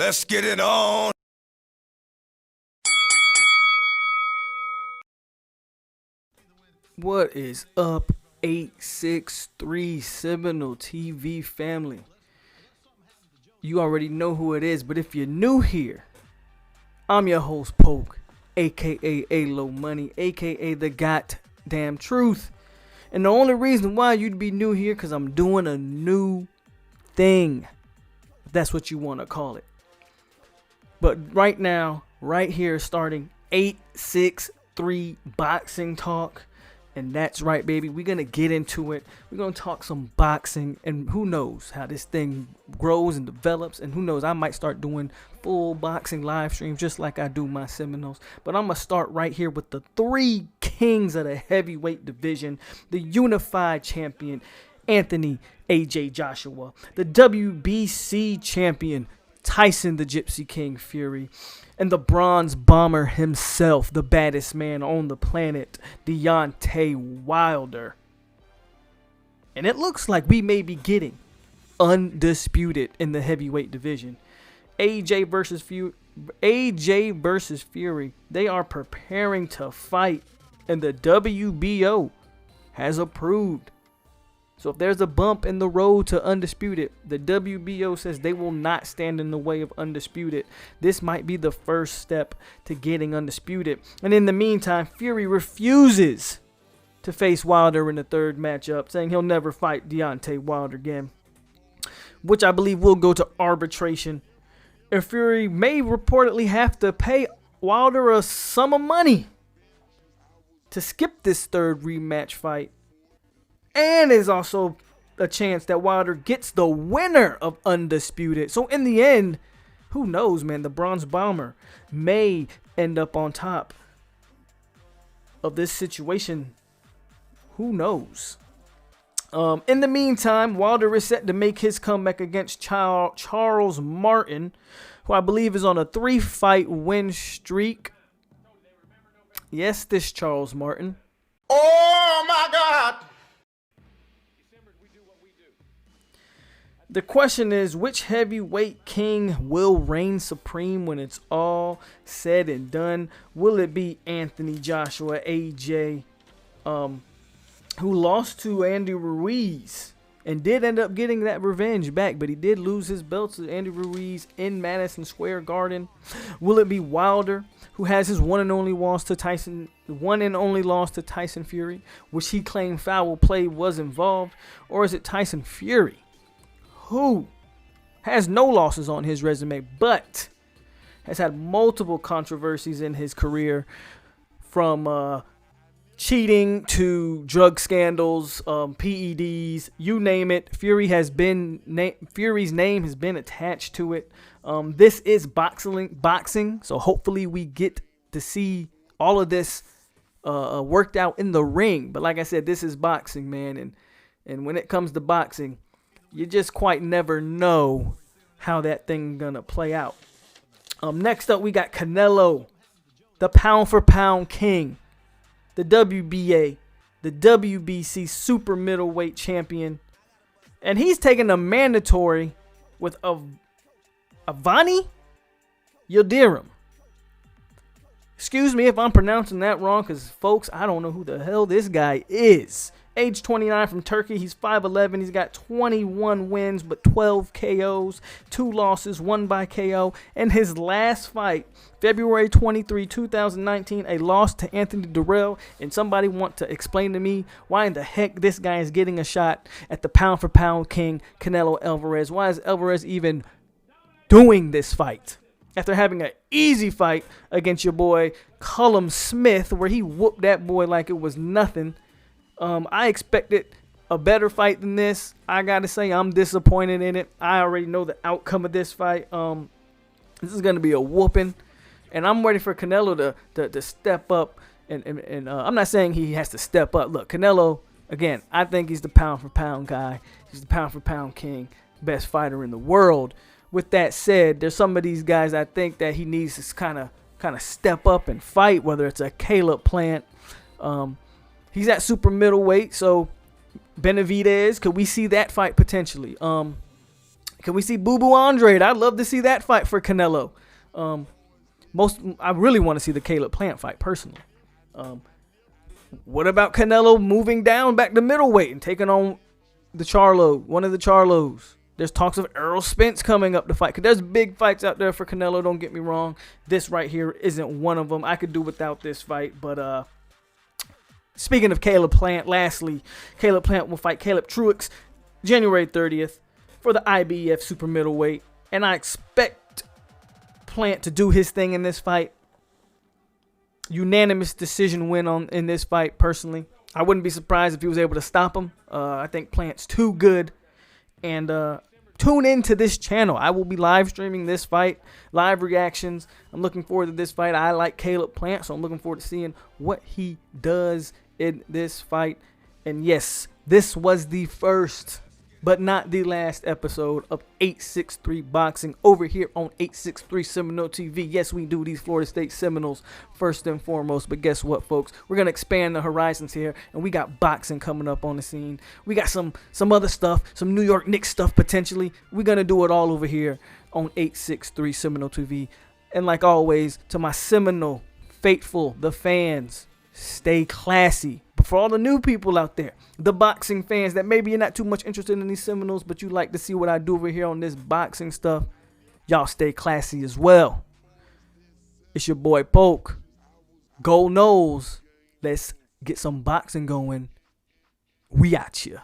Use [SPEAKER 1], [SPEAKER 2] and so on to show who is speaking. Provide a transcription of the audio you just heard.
[SPEAKER 1] Let's get it on.
[SPEAKER 2] What is up, 863 Seminole TV family? You already know who it is, but if you're new here, I'm your host, POLK, a.k.a. A-Low Money, a.k.a. the goddamn truth. And the only reason why you'd be new here, because I'm doing a new thing. If that's what you want to call it. But right now, right here, starting 863 Boxing Talk. And that's right, baby. We're going to get into it. We're going to talk some boxing. And who knows how this thing grows and develops. And who knows, I might start doing full boxing live streams just like I do my Seminoles. But I'm going to start right here with the three kings of the heavyweight division. The unified champion, Anthony AJ Joshua. The WBC champion, Tyson the Gypsy King Fury. And the bronze bomber himself, the baddest man on the planet, Deontay Wilder. And it looks like we may be getting undisputed in the heavyweight division. AJ versus Fury. They are preparing to fight, and the WBO has approved. So if there's a bump in the road to undisputed, the WBO says they will not stand in the way of undisputed. This might be the first step to getting undisputed. And in the meantime, Fury refuses to face Wilder in the third matchup, saying he'll never fight Deontay Wilder again, which I believe will go to arbitration. And Fury may reportedly have to pay Wilder a sum of money to skip this third rematch fight. And there's also a chance that Wilder gets the winner of Undisputed. So in the end, who knows, man? The Bronze Bomber may end up on top of this situation. Who knows? In the meantime, Wilder is set to make his comeback against Charles Martin, who I believe is on a 3-fight win streak. Yes, this Charles Martin.
[SPEAKER 1] Oh my God.
[SPEAKER 2] The question is, which heavyweight king will reign supreme when it's all said and done? Will it be Anthony Joshua, AJ, who lost to Andy Ruiz and did end up getting that revenge back, but he did lose his belt to Andy Ruiz in Madison Square Garden? Will it be Wilder, who has his one and only loss to Tyson Fury, which he claimed foul play was involved? Or is it Tyson Fury, who has no losses on his resume, but has had multiple controversies in his career, from cheating to drug scandals, PEDs, you name it. Fury's name has been attached to it. This is boxing, so hopefully we get to see all of this worked out in the ring. But like I said, this is boxing, man, and when it comes to boxing, you just quite never know how that thing gonna play out. Next up, we got Canelo, the pound-for-pound king, the WBA, the WBC Super Middleweight champion. And he's taking a mandatory with Avani Yildirim. Excuse me if I'm pronouncing that wrong, because, folks, I don't know who the hell this guy is. Age 29, from Turkey. He's 5'11". He's got 21 wins, but 12 KOs, 2 losses, 1 by KO. And his last fight, February 23, 2019, a loss to Anthony Durrell. And somebody want to explain to me why in the heck this guy is getting a shot at the pound-for-pound king, Canelo Alvarez. Why is Alvarez even doing this fight after having an easy fight against your boy Callum Smith, where he whooped that boy like it was nothing? I expected a better fight than this. I gotta say, I'm disappointed in it. I already know the outcome of this fight. This is gonna be a whooping, and I'm ready for Canelo to step up. And I'm not saying he has to step up. Look, Canelo, again, I think he's the pound for pound guy. He's the pound for pound king, best fighter in the world. With that said, there's some of these guys I think that he needs to kind of step up and fight. Whether it's a Caleb Plant. He's at super middleweight, so Benavidez, could we see that fight potentially? Can we see Boo Boo Andre? I'd love to see that fight for Canelo. I really want to see the Caleb Plant fight personally. What about Canelo moving down back to middleweight and taking on one of the Charlos? There's talks of Errol Spence coming up to fight. Cause there's big fights out there for Canelo. Don't get me wrong. This right here isn't one of them. I could do without this fight. But speaking of Caleb Plant, lastly, Caleb Plant will fight Caleb Truex January 30th for the IBF Super Middleweight. And I expect Plant to do his thing in this fight. Unanimous decision win in this fight, personally. I wouldn't be surprised if he was able to stop him. I think Plant's too good. And tune into this channel. I will be live streaming this fight, live reactions. I'm looking forward to this fight. I like Caleb Plant, so I'm looking forward to seeing what he does in this fight. And yes, this was the first, but not the last episode of 863 Boxing over here on 863 Seminole TV. Yes, we do these Florida State Seminoles first and foremost. But guess what, folks? We're going to expand the horizons here, and we got boxing coming up on the scene. We got some other stuff, some New York Knicks stuff potentially. We're going to do it all over here on 863 Seminole TV. And like always, to my Seminole faithful, the fans, stay classy. But for all the new people out there, the boxing fans that maybe you're not too much interested in these Seminoles, but you like to see what I do over here on this boxing stuff, y'all stay classy as well. It's your boy POLK. Go Knowles. Let's get some boxing going. We out here.